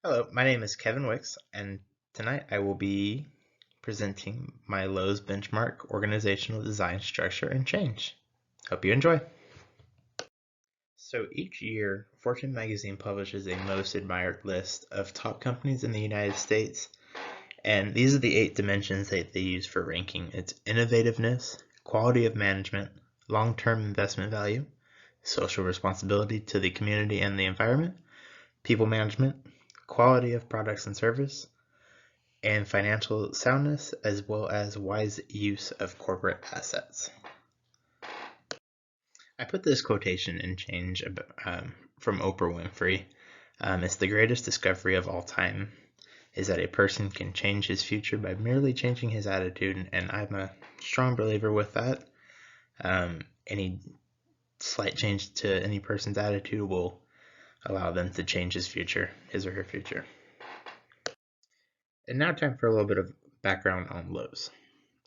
Hello, my name is Kevin Wicks, and tonight I will be presenting my Lowe's Benchmark Organizational Design Structure and Change. Hope you enjoy. So each year, Fortune magazine publishes a most admired list of top companies in the United States, and these are the 8 dimensions that they use for ranking. It's innovativeness, quality of management, long-term investment value, social responsibility to the community and the environment, people management, quality of products and service, and financial soundness, as well as wise use of corporate assets. I put this quotation in Change from Oprah Winfrey. It's the greatest discovery of all time is that a person can change his future by merely changing his attitude, and I'm a strong believer with that. Any slight change to any person's attitude will allow them to change his or her future. And now time for a little bit of background on Lowe's.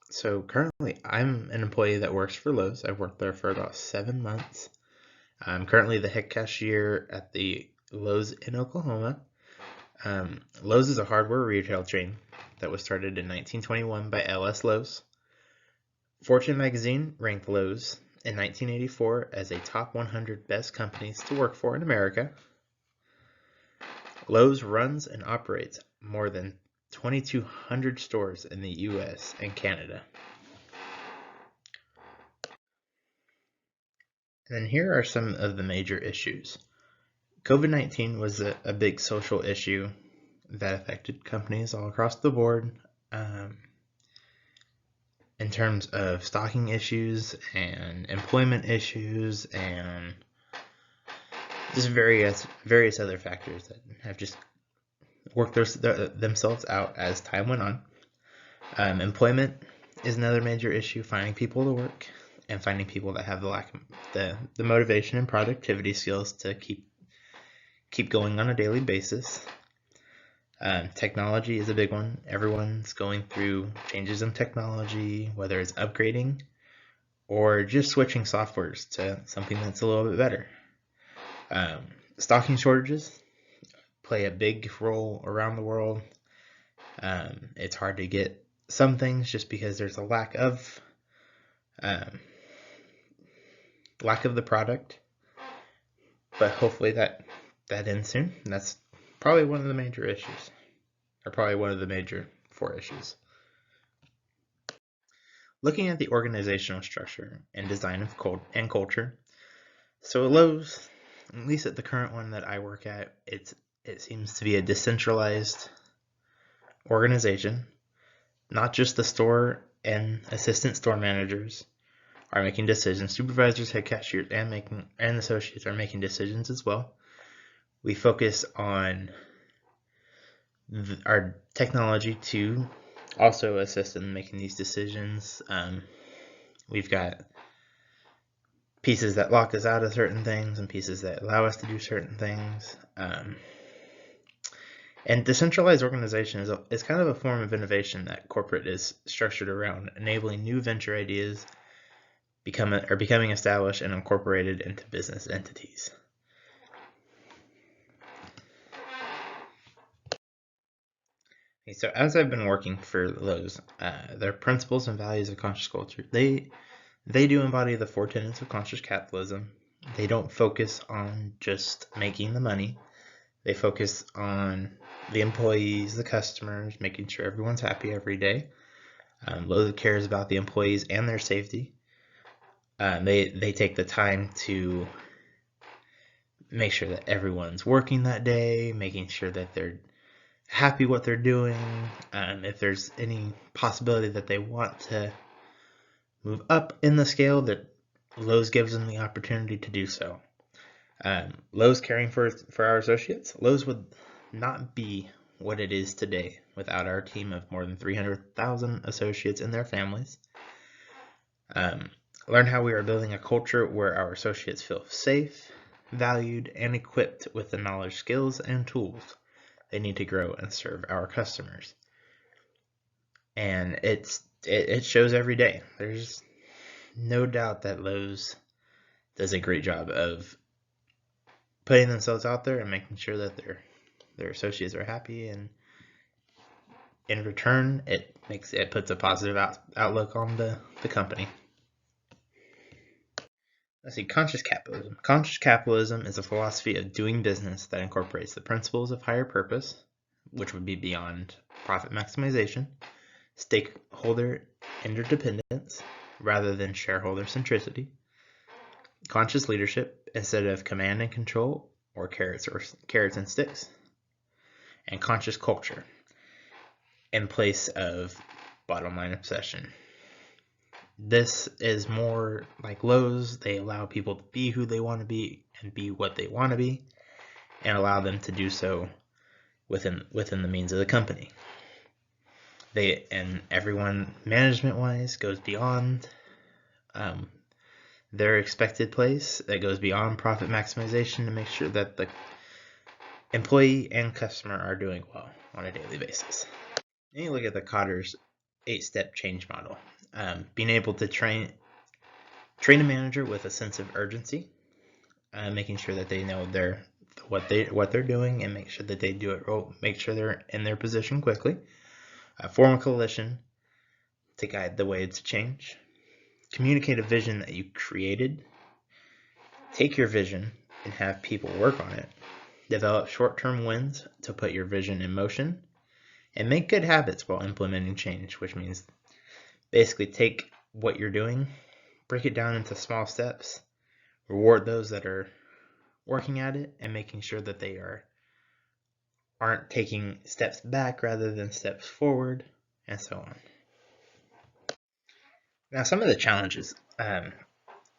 So currently, I'm an employee that works for Lowe's. I've worked there for about 7 months. I'm currently the head cashier at the Lowe's in Oklahoma. Lowe's is a hardware retail chain that was started in 1921 by L.S. Lowe's. Fortune magazine ranked Lowe's in 1984 as a top 100 best companies to work for in America. Lowe's runs and operates more than 2,200 stores in the U.S. and Canada. And then here are some of the major issues. COVID-19 was a big social issue that affected companies all across the board in terms of stocking issues and employment issues and just various other factors that have just worked themselves out as time went on. Employment is another major issue, finding people to work and finding people that have the motivation and productivity skills to keep going on a daily basis. Technology is a big one. Everyone's going through changes in technology, whether it's upgrading or just switching softwares to something that's a little bit better. Stocking shortages play a big role around the world. It's hard to get some things just because there's a lack of the product, but hopefully that ends soon. And that's probably one of the major issues, or probably one of the major 4 issues. Looking at the organizational structure and design of culture, so at Lowe's, at least at the current one that I work at, it seems to be a decentralized organization. Not just the store and assistant store managers are making decisions. Supervisors, head cashiers, and associates are making decisions as well. We focus on our technology to also assist in making these decisions. We've got pieces that lock us out of certain things and pieces that allow us to do certain things. And decentralized organization is kind of a form of innovation that corporate is structured around, enabling new venture ideas becoming established and incorporated into business entities. Okay, so as I've been working for Lowe's, their principles and values of conscious culture, they do embody the 4 tenets of conscious capitalism. They don't focus on just making the money. They focus on the employees, the customers, making sure everyone's happy every day. Lowe's cares about the employees and their safety. They take the time to make sure that everyone's working that day, making sure that they're happy what they're doing. If there's any possibility that they want to move up in the scale, that Lowe's gives them the opportunity to do so. Lowe's caring for our associates. Lowe's would not be what it is today without our team of more than 300,000 associates and their families. Learn how we are building a culture where our associates feel safe, valued, and equipped with the knowledge, skills, and tools they need to grow and serve our customers. And it shows every day. There's no doubt that Lowe's does a great job of putting themselves out there and making sure that they're their associates are happy, and in return, it puts a positive outlook on the company. Let's see, conscious capitalism. Conscious capitalism is a philosophy of doing business that incorporates the principles of higher purpose, which would be beyond profit maximization, stakeholder interdependence rather than shareholder centricity, conscious leadership instead of command and control or carrots and sticks, and conscious culture in place of bottom line obsession. This is more like Lowe's. They allow people to be who they want to be and be what they want to be, and allow them to do so within the means of the company. And everyone management wise goes beyond their expected place. That goes beyond profit maximization to make sure that the employee and customer are doing well on a daily basis. And you look at the Kotter's 8-step change model. Being able to train a manager with a sense of urgency, making sure that they know what they're doing, and make sure that they do it right, make sure they're in their position quickly. Form a coalition to guide the way to change. Communicate a vision that you created. Take your vision and have people work on it. Develop short-term wins to put your vision in motion. And make good habits while implementing change, which means basically take what you're doing, break it down into small steps, reward those that are working at it, and making sure that they aren't taking steps back rather than steps forward, and so on. Now, some of the challenges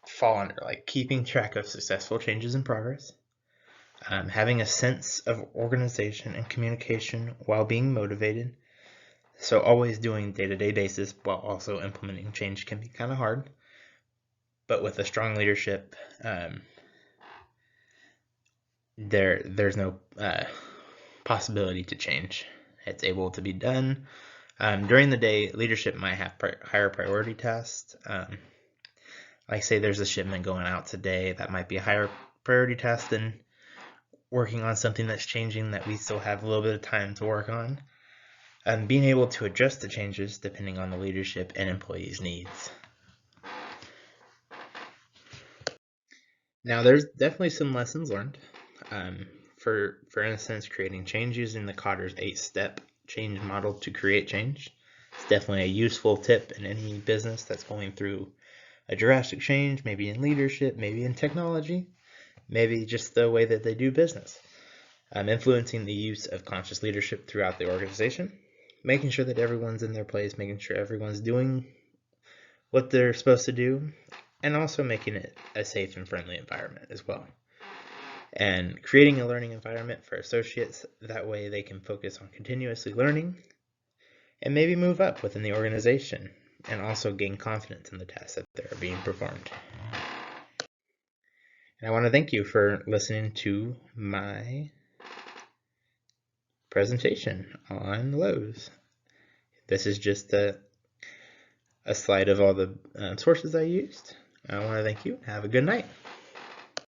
fall under like keeping track of successful changes in progress, having a sense of organization and communication while being motivated. So always doing day-to-day basis while also implementing change can be kind of hard. But with a strong leadership, there's no possibility to change. It's able to be done. During the day, leadership might have higher priority tasks. Like say there's a shipment going out today, that might be a higher priority task than working on something that's changing that we still have a little bit of time to work on. Being able to adjust the changes depending on the leadership and employees' needs. Now, there's definitely some lessons learned. For instance, creating change using the Kotter's 8-step change model to create change. It's definitely a useful tip in any business that's going through a drastic change, maybe in leadership, maybe in technology, maybe just the way that they do business. Influencing the use of conscious leadership throughout the organization, making sure that everyone's in their place, making sure everyone's doing what they're supposed to do, and also making it a safe and friendly environment as well. And creating a learning environment for associates, that way they can focus on continuously learning and maybe move up within the organization and also gain confidence in the tasks that are being performed. And I want to thank you for listening to my presentation on Lowe's. This is just a slide of all the sources I used. I want to thank you. Have a good night.